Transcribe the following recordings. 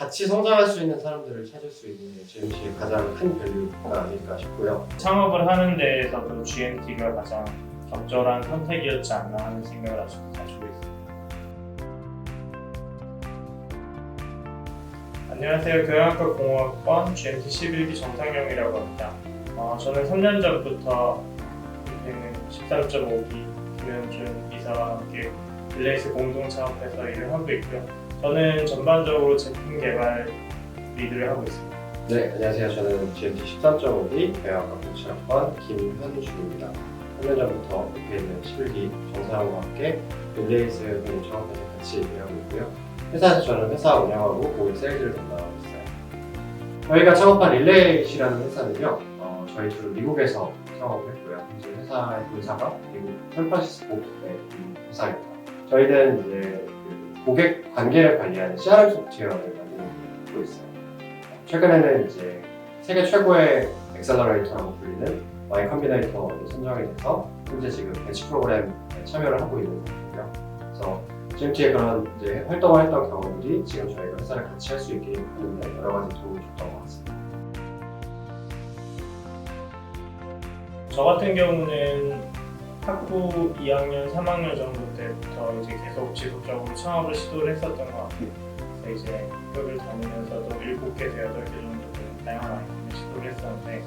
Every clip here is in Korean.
같이 성장할 수 있는 사람들을 찾을 수 있는 게 GMT의 가장 큰 밸류가 아닐까 싶고요. 창업을 하는 데에서도 GMT가 가장 적절한 선택이었지 않나 하는 생각을 아직도 가지고 있습니다. 안녕하세요. 교양학과 공학번 GMT 11기 정상영이라고 합니다. 저는 3년 전부터 13.5기 김현준 이사와 함께 릴레이스 공동 창업해서 일을 하고 있고요. 저는 전반적으로 제품 개발 리드를 하고 있습니다. 네, 안녕하세요. 저는 GMT 13.5기 교양학과 공학번 김현준입니다. 3년 전부터 옆에 있는 11기 정상영과 함께 릴레이스 공동 창업해서 같이 일하고 있고요. 회사에서 저는 회사 운영하고 고객 세일즈를 담당하고 있어요. 저희가 창업한 릴레이시라는 회사는요, 저희 주로 미국에서 창업을 했고요. 이제 회사의 본사가 미국 샌프란시스코에 있는 회사입니다. 저희는 이제 고객 관계를 관리하는 CRM 소프트웨어를 만들고 있어요. 최근에는 이제 세계 최고의 엑셀러레이터라고 불리는 Y 컴비네이터에 선정이 돼서 현재 지금 벤치 프로그램에 참여를 하고 있는 상태고요. 그래서 GMT의 그런 이제 활동을 했던 경험들이 지금 저희가 회사를 같이 할 수 있게 하는데 여러 가지 도움이 줬던 것 같습니다. 저 같은 경우는 학부 2학년, 3학년 정도 때부터 이제 계속 지속적으로 창업을 시도를 했었던 것 같아요. 그래서 이제 학교를 다니면서도 7개에서 8개 정도 다양한 아이템을 시도를 했었는데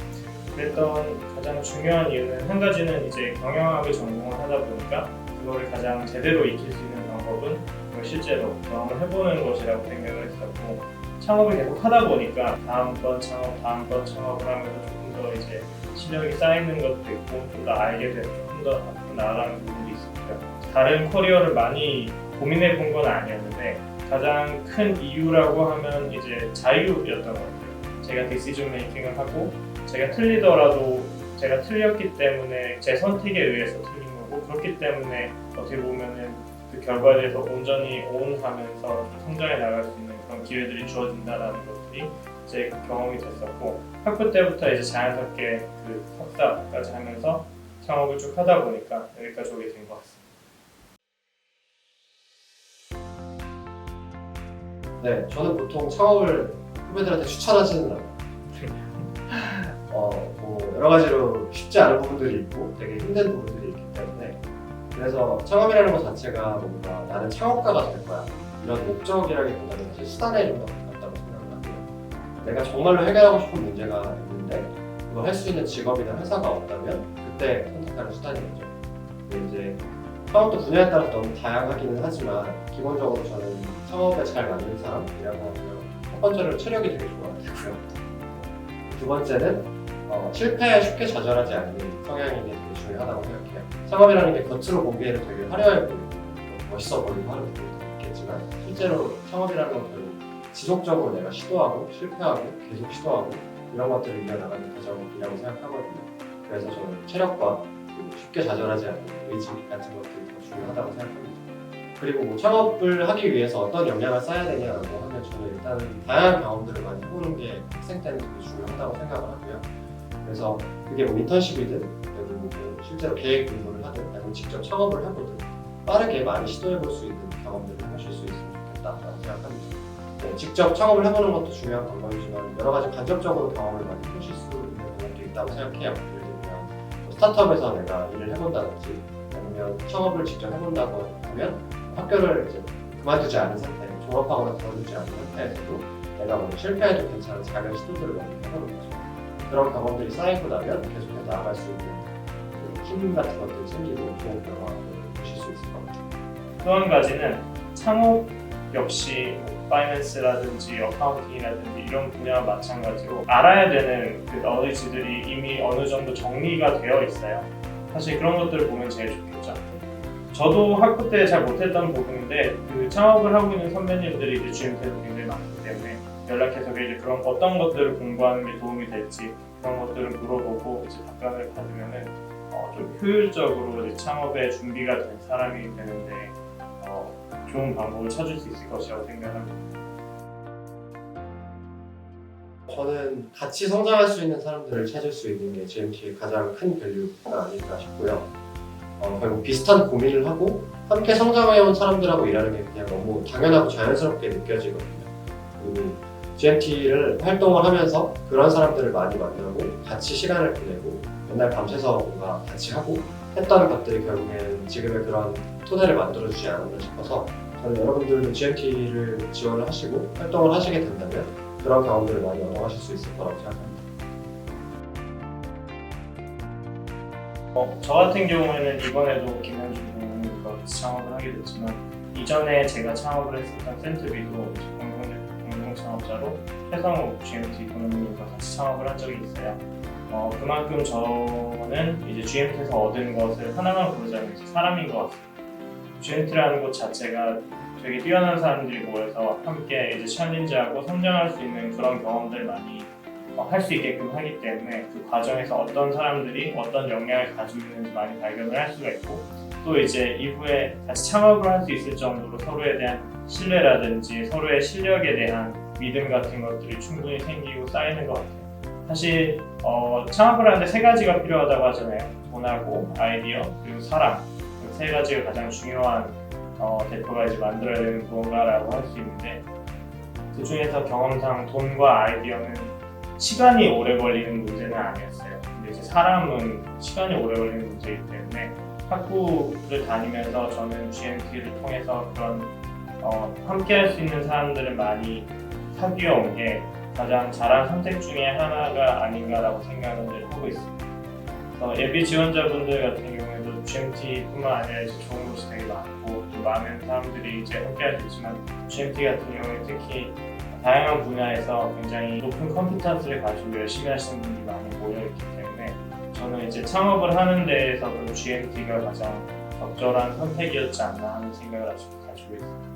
그랬던 가장 중요한 이유는 한 가지는 이제 경영학을 전공을 하다 보니까 그거를 가장 제대로 익힐 수 있는 방법은 그걸 실제로 경험을 해보는 것이라고 생각을 했었고 창업을 계속 하다 보니까 다음번 창업을 하면서 조금 더 이제 실력이 쌓이는 것도 있고 좀 더 알게 되고 조금 더 앞으로 나아가는 부분도 있었고요. 다른 커리어를 많이 고민해 본 건 아니었는데 가장 큰 이유라고 하면 이제 자유였던 것 같아요. 제가 디시전 메이킹을 하고 제가 틀리더라도 제가 틀렸기 때문에 제 선택에 의해서 틀린 거고 그렇기 때문에 어떻게 보면은 그 결과에 대해서 온전히 오운하면서 성장해 나갈 수 있는 그런 기회들이 주어진다라는 것들이 제 경험이 됐었고 학부 때부터 이제 자연스럽게 그 석사까지 하면서 창업을 쭉 하다 보니까 여기까지 오게 된 것 같습니다. 네, 저는 보통 창업을 후배들한테 추천하지는 않아요. 뭐 여러 가지로 쉽지 않은 부분들이 있고 되게 힘든 부분들이 있기 때문에 그래서 창업이라는 것 자체가 뭔가 나는 창업가가 될 거야 이런 목적이라기보다는 사실 수단에 좀 더 가깝다고 생각을 하고요. 내가 정말로 해결하고 싶은 문제가 있는데 그걸 할 수 있는 직업이나 회사가 없다면 그때 선택하는 수단이겠죠. 근데 이제 창업도 분야에 따라서 너무 다양하기는 하지만 기본적으로 저는 창업에 잘 맞는 사람이라고 하면 첫 번째로 체력이 되게 좋아야 되고요. 두 번째는 실패에 쉽게 좌절하지 않는 성향이 되게 중요하다고 생각해요. 창업이라는 게 겉으로 보기에는 되게 화려해 보이고 멋있어 보이고 하는 부분도 있겠지만 실제로 창업이라는 건 결국 지속적으로 내가 시도하고 실패하고 계속 시도하고 이런 것들을 이겨나가는 과정이라고 생각하거든요. 그래서 저는 체력과 쉽게 좌절하지 않는 의지 같은 것들이 더 중요하다고 생각합니다. 그리고 뭐 창업을 하기 위해서 어떤 역량을 쌓아야 되냐라고 하면 저는 일단 다양한 경험들을 많이 해보는 게 학생 때는 되게 중요하다고 생각을 하고요. 그래서 그게 뭐 인턴십이든 그리고 뭐 실제로 계획 공부를 하든 아니면 직접 창업을 해보든 빠르게 많이 시도해볼 수 있는 경험들을 하실 수 있으면 좋겠다라고 생각합니다. 네, 직접 창업을 해보는 것도 중요한 방법이지만 여러 가지 간접적으로 경험을 많이 하실 수 있는 방법도 있다고 생각해요. 예를 들면 뭐 스타트업에서 내가 일을 해본다든지 아니면 창업을 직접 해본다고 하면 학교를 이제 그만두지 않은 상태, 졸업하거나 그만두지 않은 상태에서도 내가 뭐 실패해도 괜찮은 작은 시도들을 많이 해보는 거죠. 그런 경험들이 쌓이고 나면 계속해서 나아갈 수 있는 힘 같은 것들이 생기고 좋은 결과를 보실 수 있을 것 같아요. 또 한 가지는 창업 역시 파이낸스라든지 어카운팅이라든지 이런 분야와 마찬가지로 알아야 되는 그 너리지들이 이미 어느 정도 정리가 되어 있어요. 사실 그런 것들을 보면 제일 좋겠죠. 저도 학부 때 잘 못했던 부분인데 그 창업을 하고 있는 선배님들이 이제 GMT에도 굉장히 많기 때문에 연락해서 이제 그런 어떤 것들을 공부하는 게 도움이 될지 그런 것들을 물어보고 이제 답변을 받으면은 좀 효율적으로 이제 창업에 준비가 된 사람이 되는데 좋은 방법을 찾을 수 있을 것이라고 생각합니다. 저는 같이 성장할 수 있는 사람들을 찾을 수 있는 게 GMT의 가장 큰 밸류가 아닐까 싶고요. 결국 비슷한 고민을 하고 함께 성장해온 사람들하고 일하는 게 그냥 너무 당연하고 자연스럽게 느껴지거든요. 그리고 GMT를 활동을 하면서 그런 사람들을 많이 만나고 같이 시간을 보내고 맨날 밤새서 뭔가 같이 하고 했던 것들이 결국엔 지금의 그런 토대를 만들어주지 않았나 싶어서 저는 여러분들도 GMT를 지원을 하시고 활동을 하시게 된다면 그런 경험들을 많이 얻어가실 수 있을 거라고 생각합니다. 저 같은 경우에는 이번에도 김현준 부모님과 같이 창업을 하게 됐지만 이전에 제가 창업을 했었던 센트비도 공동 창업자로 최성욱 GMT 부모님과 같이 창업을 한 적이 있어요. 그만큼 저는 이제 GMT에서 얻은 것을 하나만 고르자면 이제 사람인 것 같습니다. GMT라는 곳 자체가 되게 뛰어난 사람들이 모여서 함께 이제 챌린지하고 성장할 수 있는 그런 경험들을 많이 할 수 있게끔 하기 때문에 그 과정에서 어떤 사람들이 어떤 역량을 가지고 있는지 많이 발견을 할 수가 있고 또 이제 이후에 다시 창업을 할 수 있을 정도로 서로에 대한 신뢰라든지 서로의 실력에 대한 믿음 같은 것들이 충분히 생기고 쌓이는 것 같아요. 사실 창업을 하는데 세 가지가 필요하다고 하잖아요. 돈하고 아이디어 그리고 사람 그 세 가지가 가장 중요한 대표가 이제 만들어야 되는 무언가라고 할 수 있는데 그 중에서 경험상 돈과 아이디어는 시간이 오래 걸리는 문제는 아니었어요. 근데 이제 사람은 시간이 오래 걸리는 문제이기 때문에 학부를 다니면서 저는 GMT를 통해서 그런 함께 할 수 있는 사람들을 많이 사귀어온 게 가장 잘한 선택 중에 하나가 아닌가라고 생각을 하고 있습니다. 예비 지원자분들 같은 경우에도 GMT뿐만 아니라 이제 좋은 곳이 되게 많고 또 많은 사람들이 이제 함께 할 수 있지만 GMT 같은 경우에 특히 다양한 분야에서 굉장히 높은 컴피턴스를 가지고 열심히 하시는 분들이 많이 모여있기 때문에 저는 이제 창업을 하는 데에서 GMT가 가장 적절한 선택이었지 않나 하는 생각을 아직도 가지고 있습니다.